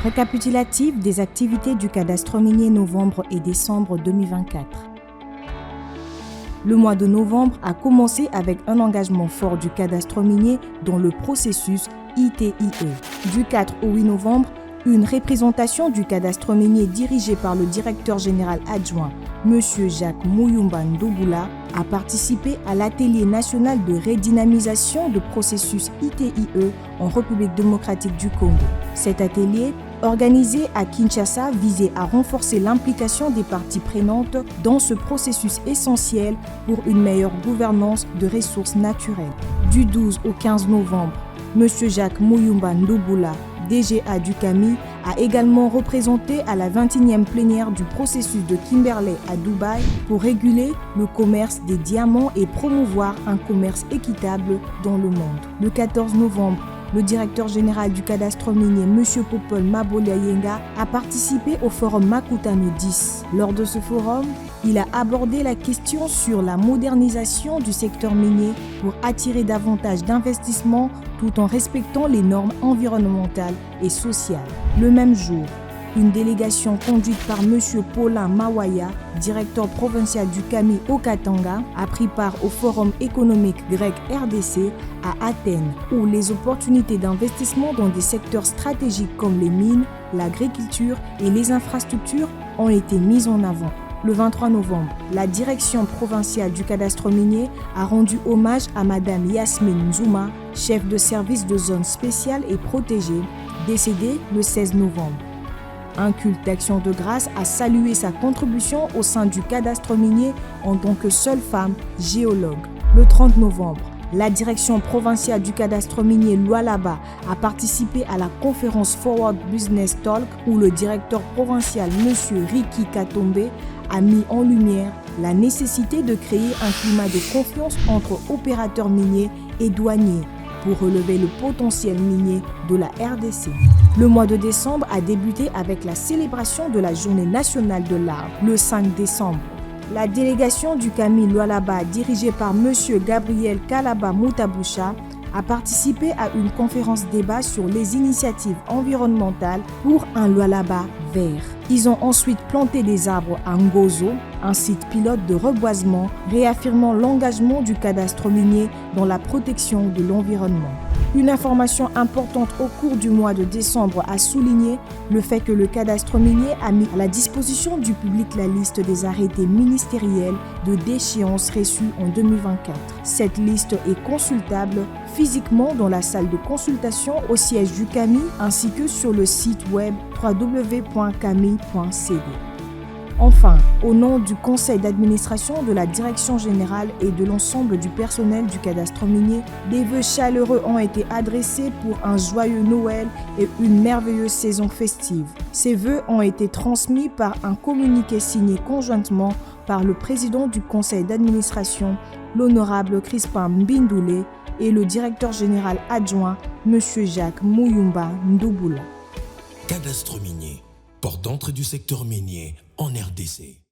Récapitulatif des activités du cadastre minier novembre et décembre 2024. Le mois de novembre a commencé avec un engagement fort du cadastre minier dans le processus ITIE. Du 4 au 8 novembre, une représentation du cadastre minier dirigée par le directeur général adjoint, M. Jacques Muyumba Ndobula, a participé à l'atelier national de redynamisation de processus ITIE en République démocratique du Congo. Cet atelier, organisé à Kinshasa, visait à renforcer l'implication des parties prenantes dans ce processus essentiel pour une meilleure gouvernance de ressources naturelles. Du 12 au 15 novembre, M. Jacques Muyumba Ndobula, DGA du CAMI, a également représenté à la 21e plénière du processus de Kimberley à Dubaï pour réguler le commerce des diamants et promouvoir un commerce équitable dans le monde. Le 14 novembre, le directeur général du cadastre minier, M. Popol Maboliayenga, a participé au forum Makutano 10. Lors de ce forum, il a abordé la question sur la modernisation du secteur minier pour attirer davantage d'investissements tout en respectant les normes environnementales et sociales. Le même jour, une délégation conduite par M. Paulin Mawaya, directeur provincial du CAMI au Katanga, a pris part au Forum économique grec RDC à Athènes, où les opportunités d'investissement dans des secteurs stratégiques comme les mines, l'agriculture et les infrastructures ont été mises en avant. Le 23 novembre, la direction provinciale du cadastre minier a rendu hommage à Madame Yasmine Nzouma, chef de service de zone spéciale et protégée, décédée le 16 novembre. Un culte d'action de grâce a salué sa contribution au sein du cadastre minier en tant que seule femme géologue. Le 30 novembre, la direction provinciale du cadastre minier Lualaba a participé à la conférence Forward Business Talk où le directeur provincial M. Ricky Katombe a mis en lumière la nécessité de créer un climat de confiance entre opérateurs miniers et douaniers pour relever le potentiel minier de la RDC. Le mois de décembre a débuté avec la célébration de la Journée nationale de l'arbre, le 5 décembre. La délégation du CAMI Lualaba, dirigée par M. Gabriel Kalaba Mutabusha, a participé à une conférence débat sur les initiatives environnementales pour un Lualaba vert. Ils ont ensuite planté des arbres à Ngozo, un site pilote de reboisement, réaffirmant l'engagement du cadastre minier dans la protection de l'environnement. Une information importante au cours du mois de décembre a souligné le fait que le cadastre minier a mis à la disposition du public la liste des arrêtés ministériels de déchéances reçus en 2024. Cette liste est consultable physiquement dans la salle de consultation au siège du CAMI ainsi que sur le site web www.cami.cd. Enfin, au nom du conseil d'administration de la direction générale et de l'ensemble du personnel du cadastre minier, des vœux chaleureux ont été adressés pour un joyeux Noël et une merveilleuse saison festive. Ces vœux ont été transmis par un communiqué signé conjointement par le président du conseil d'administration, l'honorable Crispin Mbindoulé, et le directeur général adjoint, M. Jacques Muyumba Ndobula. Cadastre minier, porte d'entrée du secteur minier en RDC.